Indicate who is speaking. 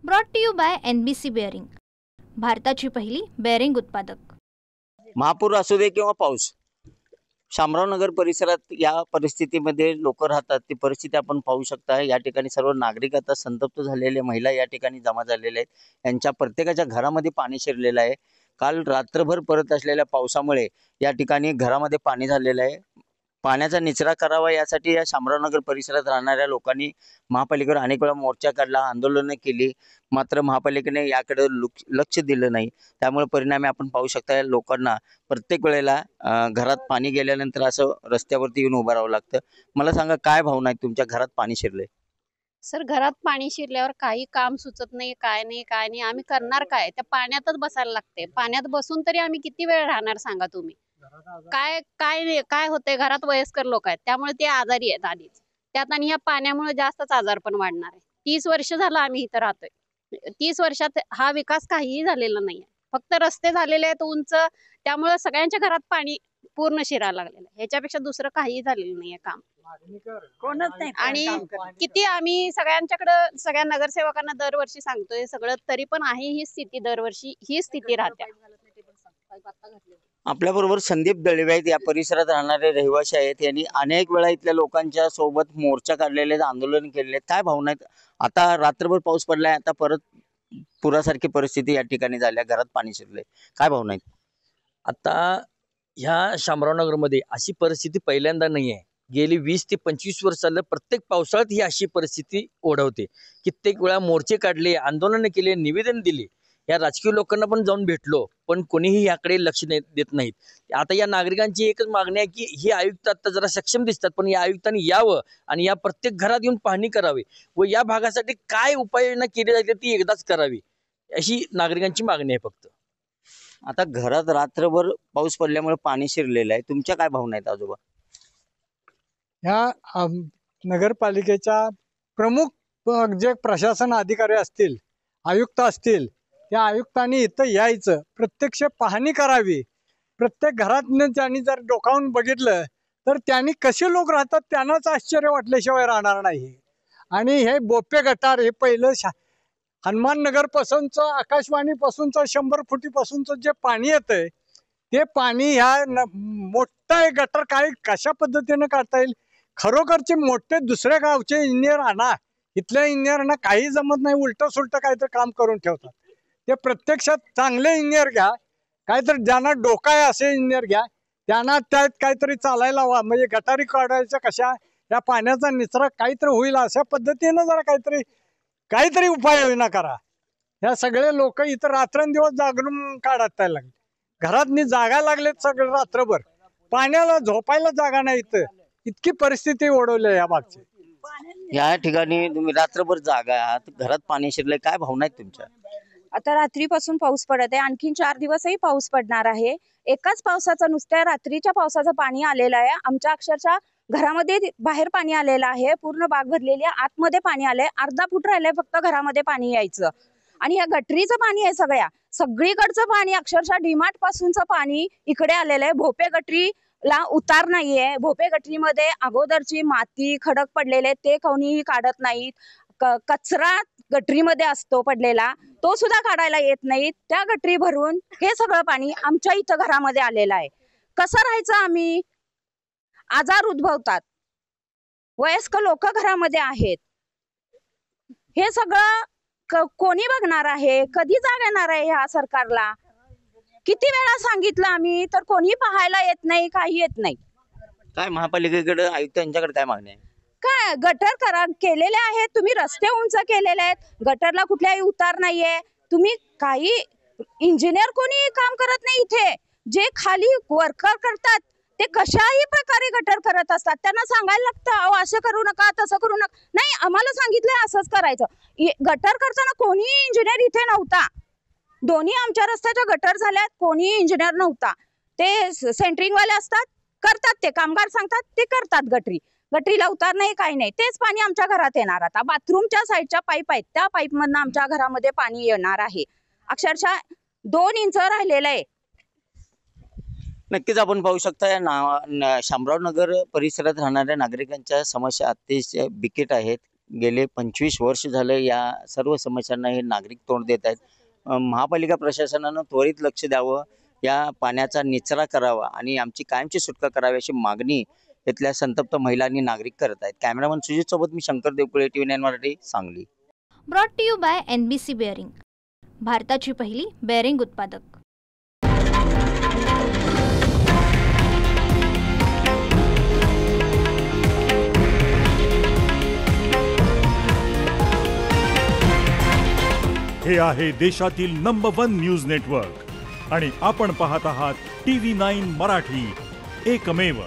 Speaker 1: Brought to you by NBC bearing, भारताची पहिली bearing उत्पादक।
Speaker 2: महापूर असू दे किंवा पाऊस, शामराव नगर परिसरात या परिस्थितीमध्ये लोक राहतात, ती परिस्थिती आपण पाहू शकता। या ठिकाणी सर्व नागरिक आता संतप्त झालेले, महिला या ठिकाणी जमा झालेल्या आहेत। यांच्या प्रत्येकाच्या घरामध्ये पाणी शिरलेलं आहे। काल रात्रभर पडत असलेल्या पावसामुळे या ठिकाणी घरामध्ये पाणी झालेलं आहे। पाण्याचा निचरा करावा यासाठी या शामरावनगर परिसरात राहणाऱ्या लोकांनी महापालिकेवर अनेक वेळा मोर्चा काढला, आंदोलनं केली, मात्र महापालिकेने याकडे लक्ष दिलं नाही। त्यामुळे परिणामी आपण पाहू शकता, या लोकांना प्रत्येक वेळेला घरात पाणी गेल्यानंतर असं रस्त्यावरती येऊन उभं राहावं लागतं। मला सांगा, काय भावना आहे तुमच्या घरात पाणी शिरले?
Speaker 3: सर, घरात पाणी शिरल्यावर काही काम सुचत नाही, काय नाही आम्ही करणार काय? त्या पाण्यातच बसायला लागते। पाण्यात बसून तरी आम्ही किती वेळ राहणार सांगा तुम्ही? काय काय नाही, काय होतंय, घरात वयस्कर लोक आहेत, त्यामुळे ते आजारी आहेत आधीच, त्यात आणि या पाण्यामुळे जास्तच आजार पण वाढणार आहे। 30 वर्ष झालं आम्ही इथं राहतोय। 30 वर्षात हा विकास काहीही झालेला नाहीये, फक्त रस्ते झालेले आहेत उंच, त्यामुळे सगळ्यांच्या घरात पाणी पूर्ण शिरायला लागलेलं आहे। ह्याच्यापेक्षा दुसरं काहीही झालेलं नाहीये काम,
Speaker 4: कोणच नाही।
Speaker 3: आणि किती आम्ही सगळ्यांच्याकडे, सगळ्या नगरसेवकांना दरवर्षी सांगतोय सगळं, तरी पण आहे ही स्थिती, दरवर्षी ही स्थिती राहते।
Speaker 2: आपल्या बरोबर संदीप दळवे आहेत, या परिसरात राहणारे रहिवासी आहेत। यांनी अनेक वेळा इथल्या लोकांच्या सोबत मोर्चा काढलेले, आंदोलन केलेले। काय भावना आहेत? आता रात्रभर पाऊस पडलाय, आता परत पुरासारखी परिस्थिती या ठिकाणी झाल्या, घरात पाणी शिरले, काय भावना आहेत?
Speaker 5: आता ह्या शामरावनगरमध्ये अशी परिस्थिती पहिल्यांदा नाही आहे। गेली 20 ते 25 वर्षाला प्रत्येक पावसाळ्यात ही अशी परिस्थिती ओढवते। कित्येक वेळा मोर्चे काढले, आंदोलन केले, निवेदन दिले, या राजकीय लोकांना पण जाऊन भेटलो, पण कोणीही याकडे लक्ष देत नाहीत। आता या नागरिकांची एकच मागणी आहे की ही आयुक्त आता जरा सक्षम दिसतात, पण या आयुक्तांनी यावं आणि या प्रत्येक घरात येऊन पाहणी करावी व या भागासाठी काय उपाययोजना केली जाते ती एकदाच करावी, अशी नागरिकांची मागणी आहे फक्त।
Speaker 2: आता घरात रात्रभर पाऊस पडल्यामुळे पाणी शिरलेलं आहे, तुमच्या काय भावना आहेत आजोबा?
Speaker 4: ह्या नगरपालिकेच्या प्रमुख जे प्रशासन अधिकारी असतील, आयुक्त असतील, त्या आयुक्तांनी इथं यायचं, प्रत्यक्ष पाहणी करावी। प्रत्येक घरात त्यांनी जर डोकावून बघितलं तर त्यांनी कसे लोक राहतात त्यांनाच आश्चर्य वाटल्याशिवाय राहणार नाही। आणि हे बोपे गटार, हे पहिलं हनुमान नगर पासूनचं, आकाशवाणी पासूनचं, 100 फुटीपासूनचं जे पाणी येतंय, ते पाणी ह्या मोठं गटर काय कशा पद्धतीने काढता येईल, खरोखरचे मोठे दुसऱ्या गावचे इंजिनियर आणा, इथल्या इंजिनियरांना काही जमत नाही, उलट सुलट काहीतरी काम करून ठेवतात। ते प्रत्यक्षात चांगले इंजिनियर घ्या, काहीतरी ज्यांना डोका आहे असे इंजिनियर घ्या, त्यांना त्यात काहीतरी चालायला हवा, म्हणजे गटारी काढायच्या कशा, या पाण्याचा निचरा काहीतरी होईल अशा पद्धतीनं जरा काहीतरी उपाययोजना करा। ह्या सगळे लोक इथं रात्रंदिवस जागरून काढत लागले, घरात जागा लागलेत सगळे रात्रभर, पाण्याला झोपायला जागा नाही, इथं इतकी परिस्थिती ओढवली या मागची।
Speaker 2: या ठिकाणी तुम्ही रात्रभर जागा आहात, घरात पाणी शिरले, काय भावना आहेत तुमच्या?
Speaker 6: आता रात्रीपासून पाऊस पडत आहे, आणखीन 4 दिवसही पाऊस पडणार आहे। एकाच पावसाचा, नुसत्या रात्रीच्या पावसाचं पाणी आलेलं आहे। आमच्या अक्षरशः घरामध्ये बाहेर पाणी आलेलं आहे, पूर्ण बाग भरलेली आहे, आतमध्ये पाणी आलंय, अर्धा फूट राहिलंय फक्त घरामध्ये पाणी यायचं। आणि या गटरीचं पाणी आहे, सगळीकडचं पाणी, अक्षरशः डीमार्ट पासूनचं पाणी इकडे आलेलं आहे। भोपे गटरीला उतार नाहीये, भोपे गटरीमध्ये अगोदरची माती, खडक पडलेले ते कोणीही काढत नाहीत, कचरा गटरीमध्ये असतो पडलेला, तो सुद्धा काढायला येत नाही। त्या गटरी भरून हे सगळं पाणी आमच्या इथं घरामध्ये आलेलं आहे। कसं राहायचं आम्ही? आजार उद्भवतात, वयस्क लोक घरामध्ये आहेत, हे सगळं कोणी बघणार आहे? कधी जाग येणार आहे ह्या सरकारला? किती वेळा सांगितलं आम्ही, तर कोणी पाहायला येत नाही, काही येत नाही।
Speaker 2: काय महापालिकेकडे, आयुक्तांच्याकडे काय मागणी आहे?
Speaker 6: काय गटर केलेले आहेत तुम्ही, रस्ते उंच केलेले आहेत, गटरला कुठल्याही उतार नाहीये। तुम्ही काही इंजिनियर कोणी काम करत नाही इथे, जे खाली वर्कर करतात ते कशाही प्रकारे गटर करत असतात, त्यांना सांगायला लागतं, अहो असं करू नका, तसं करू नका, नाही आम्हाला सांगितलंय असंच करायचं। गटर करताना कोणीही इंजिनियर इथे नव्हता, दोन्ही आमच्या रस्त्याच्या गटर झाल्यात, कोणीही इंजिनियर नव्हता। ते सेंटरिंगवाले असतात, करतात, ते कामगार सांगतात ते करतात, गटरीला उतार नाही, काही नाही, तेच पाणी आमच्या घरात येणार। आता बाथरूमच्या साईडच्या पाईप आहेत, त्या पाईप मधनं आमच्या घरामध्ये पाणी येणार आहे, अक्षरशः 2 इंच राहिलेलं आहे।
Speaker 2: नक्कीच आपण पाहू शकता, या शामराव नगर परिसरात राहणाऱ्या नागरिकांच्या समस्या अतिशय बिकट आहेत। गेले 25 वर्ष झालं या सर्व समस्यांना हे नागरिक तोंड देत आहेत. महापालिका प्रशासनानं त्वरित लक्ष द्यावं, या पाण्याचा निचरा करावा आणि आमची कायमची सुटका करावी अशी मागणी इथल्या संतप्त महिलांनी नागरिक करत आहेत. कॅमेरामन सुजित सोबत मी Shankar Devkule, TV9 Marathi, Sangli.
Speaker 1: Brought to you by NBC bearing, भारताची पहिली बेअरिंग उत्पादक.
Speaker 7: हे आहे देशातील नंबर 1 न्यूज नेटवर्क आणि आपण पाहत आहात TV9 मराठी, एकमेव.